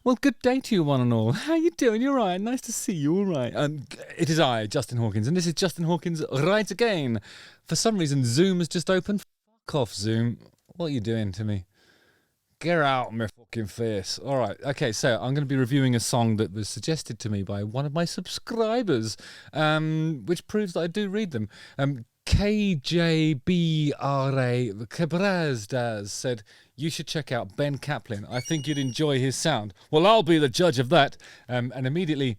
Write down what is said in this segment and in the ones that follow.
Well, good day to you one and all. How you doing? You're right. Nice to see you. All right. It is I, Justin Hawkins, and this is Justin Hawkins right again. For some reason, Zoom has just opened. Fuck off, Zoom. What are you doing to me? Get out of my fucking face. All right. Okay, so I'm going to be reviewing a song that was suggested to me by one of my subscribers, which proves that I do read them. KJBRA Cabrazdas said, you should check out Ben Kaplan. I think you'd enjoy his sound. Well, I'll be the judge of that. And immediately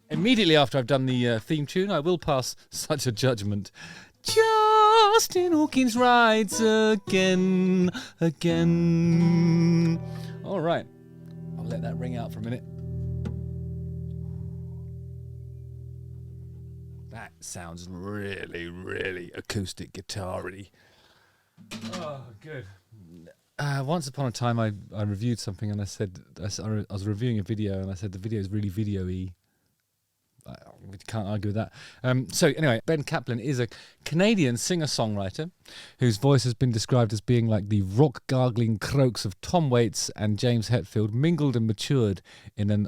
after I've done the theme tune, I will pass such a judgment. Justin Hawkins rides again. All right. I'll let that ring out for a minute. That sounds really, really acoustic guitar-y. Oh, good. Once upon a time, I reviewed something and I said, I was reviewing a video and I said the video is really video-y. We can't argue with that. So anyway, Ben Kaplan is a Canadian singer-songwriter whose voice has been described as being like the rock-gargling croaks of Tom Waits and James Hetfield mingled and matured in an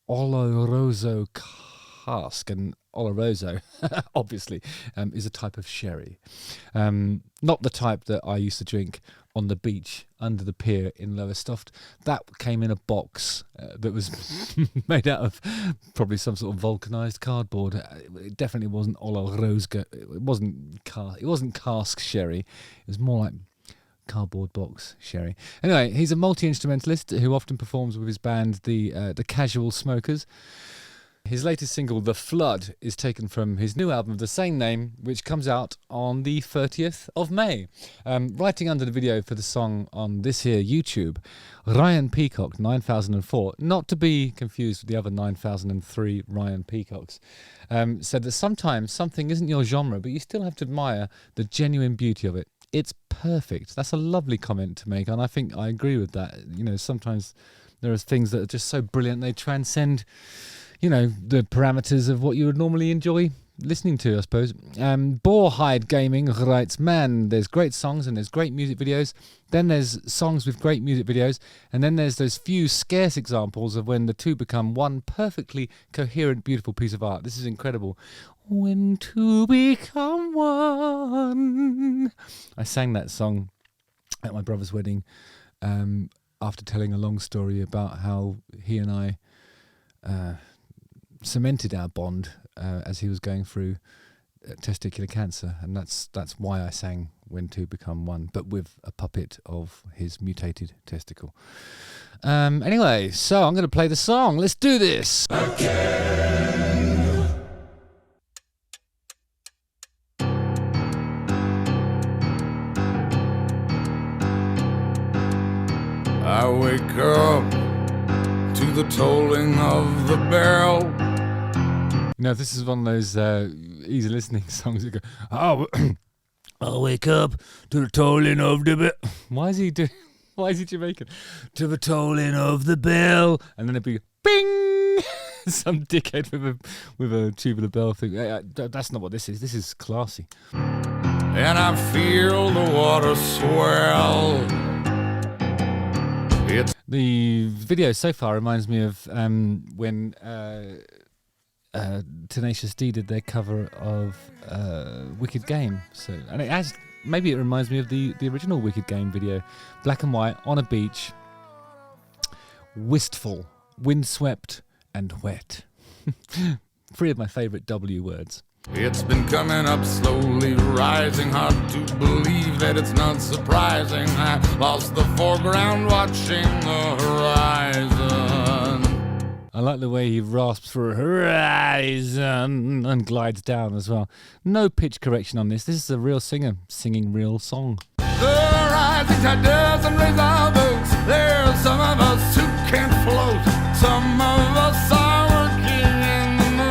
Oloroso cask. And Oloroso, obviously, is a type of sherry. Not the type that I used to drink on the beach under the pier in Lowestoft. That came in a box that was made out of probably some sort of vulcanized cardboard. It definitely wasn't Oloroso. It wasn't cask sherry. It was more like cardboard box sherry. Anyway, he's a multi-instrumentalist who often performs with his band, the Casual Smokers. His latest single, The Flood, is taken from his new album of the same name, which comes out on the 30th of May. Writing under the video for the song on this here YouTube, Ryan Peacock, 9004, not to be confused with the other 9003 Ryan Peacocks, said that sometimes something isn't your genre, but you still have to admire the genuine beauty of it. It's perfect. That's a lovely comment to make, and I think I agree with that. You know, sometimes there are things that are just so brilliant, they transcend the parameters of what you would normally enjoy listening to, I suppose. Boarhide Gaming writes, man, there's great songs and there's great music videos. Then there's songs with great music videos. And then there's those few scarce examples of when the two become one perfectly coherent, beautiful piece of art. This is incredible. When two become one. I sang that song at my brother's wedding after telling a long story about how he and I cemented our bond as he was going through testicular cancer, and that's why I sang When Two Become One, but with a puppet of his mutated testicle. Anyway, so I'm going to play the song. Let's do this. Again. I wake up to the tolling of the bell. This is one of those easy listening songs that go, I'll wake up to the tolling of the bell. Why is he Jamaican? To the tolling of the bell. And then it'd be, bing! Some dickhead with a tubular bell thing. That's not what this is. This is classy. And I feel the water swell. The video so far reminds me of when Tenacious D did their cover of Wicked Game. Maybe it reminds me of the original Wicked Game video. Black and white, on a beach, wistful, windswept and wet. 3 of my favourite W words. It's been coming up slowly, rising, hard to believe that it's not surprising. I lost the foreground watching the horizon. I like the way he rasps for horizon and glides down as well. No pitch correction on this. This is a real singer singing real song. The rising tide doesn't raise our boats. There's some of us who can't float. Some of us are working in the mud.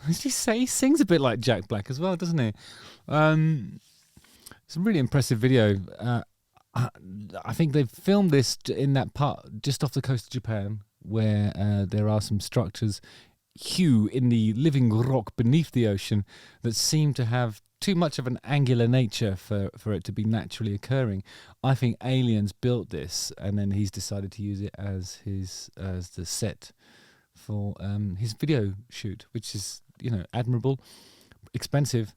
Did he say he sings a bit like Jack Black as well, doesn't he? It's a really impressive video. I think they've filmed this in that part just off the coast of Japan, where there are some structures hew in the living rock beneath the ocean that seem to have too much of an angular nature for it to be naturally occurring. I think Aliens built this, and then he's decided to use it as the set for his video shoot, which is, admirable, expensive,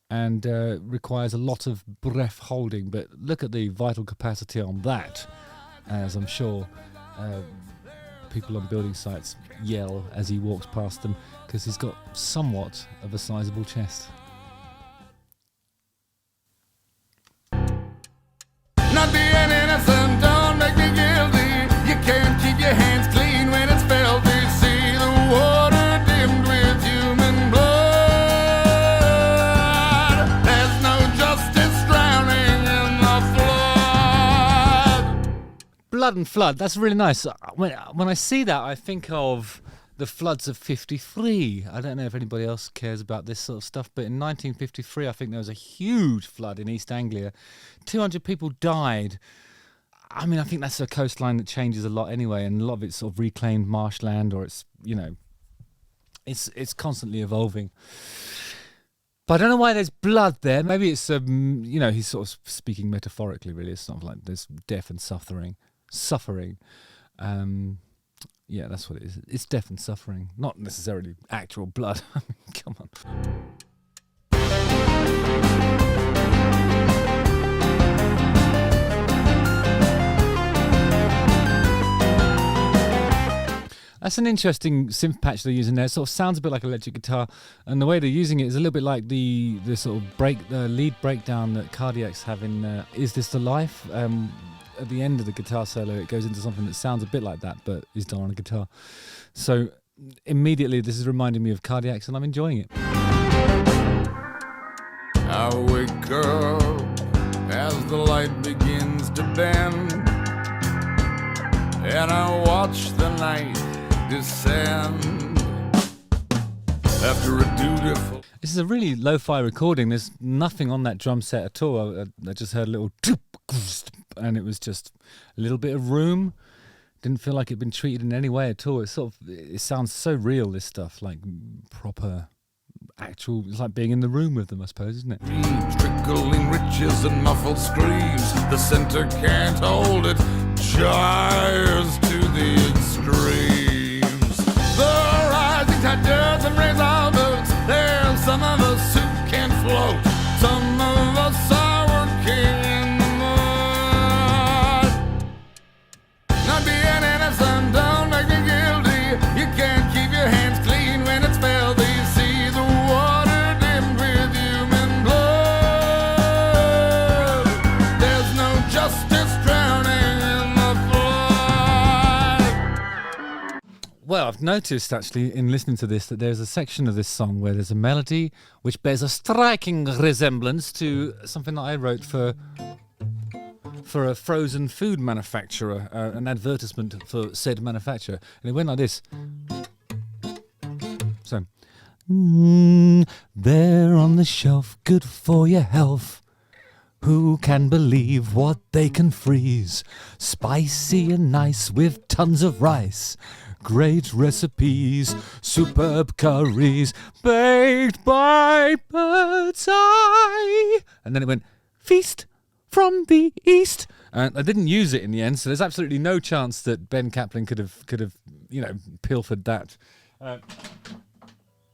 and requires a lot of breath holding. But look at the vital capacity on that, as I'm sure people on building sites yell as he walks past them, because he's got somewhat of a sizable chest. Not being innocent, don't make me guilty. You can't keep your hands clean when it's filthy. See the water dimmed with human blood. There's no justice drowning in the flood. Blood and flood, that's really nice. When I see that, I think of the floods of 53. I don't know if anybody else cares about this sort of stuff, but in 1953, I think there was a huge flood in East Anglia. 200 people died. I mean, I think that's a coastline that changes a lot anyway, and a lot of it's sort of reclaimed marshland, or it's, it's constantly evolving. But I don't know why there's blood there. Maybe it's, he's sort of speaking metaphorically, really. It's not like there's death and suffering. Yeah, that's what it is. It's death and suffering, not necessarily actual blood. I mean, come on. That's an interesting synth patch they're using there. It sort of sounds a bit like electric guitar, and the way they're using it is a little bit like the sort of lead breakdown that Cardiacs have in Is This the Life? At the end of the guitar solo, it goes into something that sounds a bit like that, but is done on a guitar. So immediately, this is reminding me of Cardiacs, and I'm enjoying it. I wake up as the light begins to bend, and I watch the night descend after a dutiful. This is a really lo-fi recording. There's nothing on that drum set at all. I just heard a little, and it was just a little bit of room. Didn't feel like it'd been treated in any way at all. It sounds so real, this stuff, like proper, actual. It's like being in the room with them, I suppose, isn't it? Trickling riches and muffled screams. The center can't hold it. Gyres to the extremes. The rising tide doesn't raise our boats. There's some of us who can't float. Some of us are working in the mud. Not being innocent, don't make me guilty. You can't keep your hands clean when it's filthy. See the water dimmed with human blood. There's no justice drowning in the flood. Well, I've noticed actually in listening to this that there's a section of this song where there's a melody which bears a striking resemblance to something that I wrote for a frozen food manufacturer, an advertisement for said manufacturer, and it went like this. So, there on the shelf, good for your health. Who can believe what they can freeze? Spicy and nice with tons of rice. Great recipes, superb curries, baked by Bird's Eye. And then it went, feast from the east. And I didn't use it in the end, so there's absolutely no chance that Ben Kaplan could have pilfered that.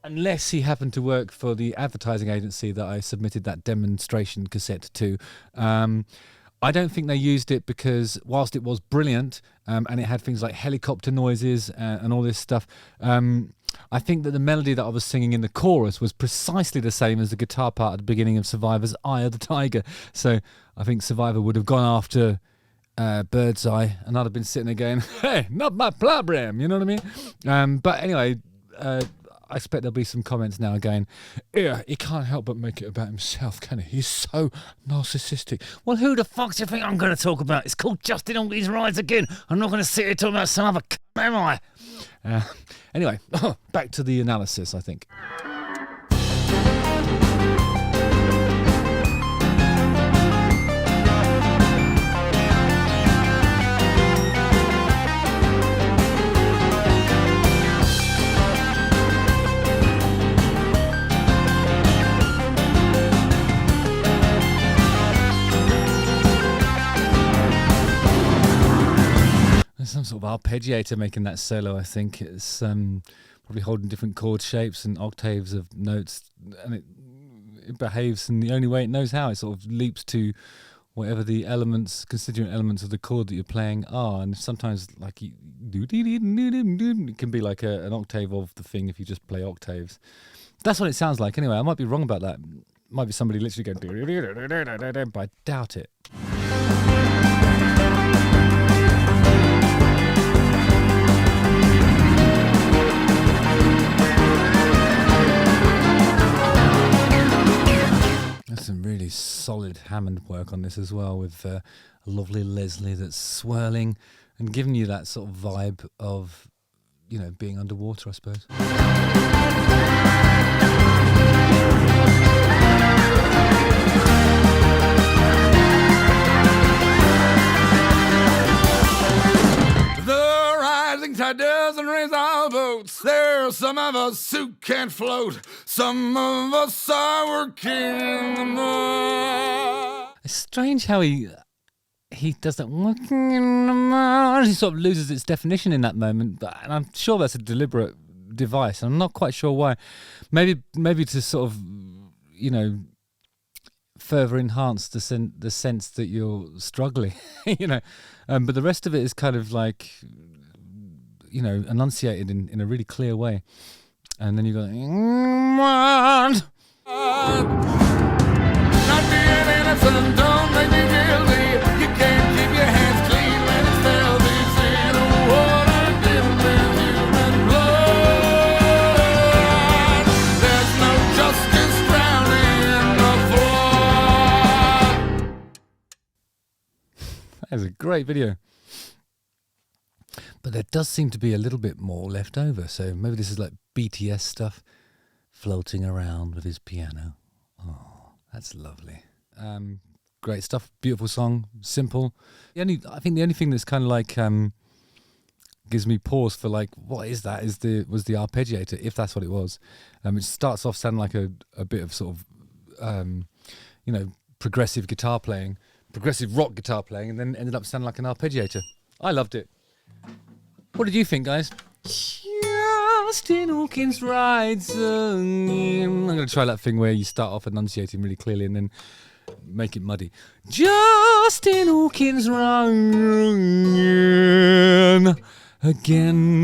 Unless he happened to work for the advertising agency that I submitted that demonstration cassette to. I don't think they used it because whilst it was brilliant and it had things like helicopter noises and all this stuff, I think that the melody that I was singing in the chorus was precisely the same as the guitar part at the beginning of Survivor's Eye of the Tiger. So I think Survivor would have gone after Bird's Eye, and I'd have been sitting there going, hey, not my problem, you know what I mean? But anyway, I expect there'll be some comments now going, yeah, he can't help but make it about himself, can he? He's so narcissistic. Well, who the fuck do you think I'm going to talk about? It's called Justin on These Rides again. I'm not going to sit here talking about some other am I? Anyway, back to the analysis, I think. There's some sort of arpeggiator making that solo, I think. It's probably holding different chord shapes and octaves of notes, and it behaves in the only way it knows how. It sort of leaps to whatever the elements, constituent elements of the chord that you're playing are, and sometimes like it can be like an octave of the thing if you just play octaves. That's what it sounds like. Anyway, I might be wrong about that. Might be somebody literally going, but I doubt it. There's some really solid Hammond work on this as well, with a lovely Leslie that's swirling and giving you that sort of vibe of, you know, being underwater, I suppose. The rising tide doesn't raise our boats. There's some of us who can't float. Some of us are working in the mud. It's strange how he does that working in the mud. He sort of loses its definition in that moment, and I'm sure that's a deliberate device. I'm not quite sure why. Maybe to sort of, you know, further enhance the sense that you're struggling, you know. But the rest of it is kind of like, you know, enunciated in a really clear way. And then you go, Not being innocent, don't make me guilty. You can't keep your hands clean when it's filthy. See the water dipped with human blood. There's no justice drowning in the flood. that is a great video. But there does seem to be a little bit more left over. So maybe this is like BTS stuff, floating around with his piano. Oh, that's lovely. Great stuff. Beautiful song. Simple. I think the only thing that's kind of like gives me pause for like, what is that? Was the arpeggiator, if that's what it was. It starts off sounding like a bit of sort of you know, progressive guitar playing, progressive rock guitar playing, and then ended up sounding like an arpeggiator. I loved it. What did you think, guys? Justin Hawkins rides again. I'm going to try that thing where you start off enunciating really clearly and then make it muddy. Justin Hawkins rides again.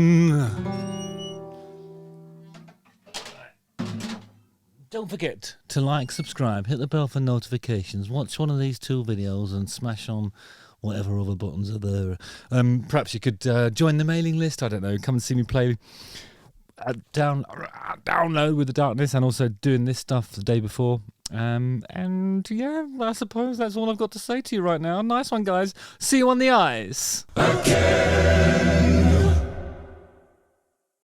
Don't forget to like, subscribe, hit the bell for notifications, watch one of these 2 videos and smash on whatever other buttons are there. Perhaps you could join the mailing list. I don't know. Come and see me play download with the darkness, and also doing this stuff the day before. And yeah, I suppose that's all I've got to say to you right now. Nice one, guys. See you on the ice. Again.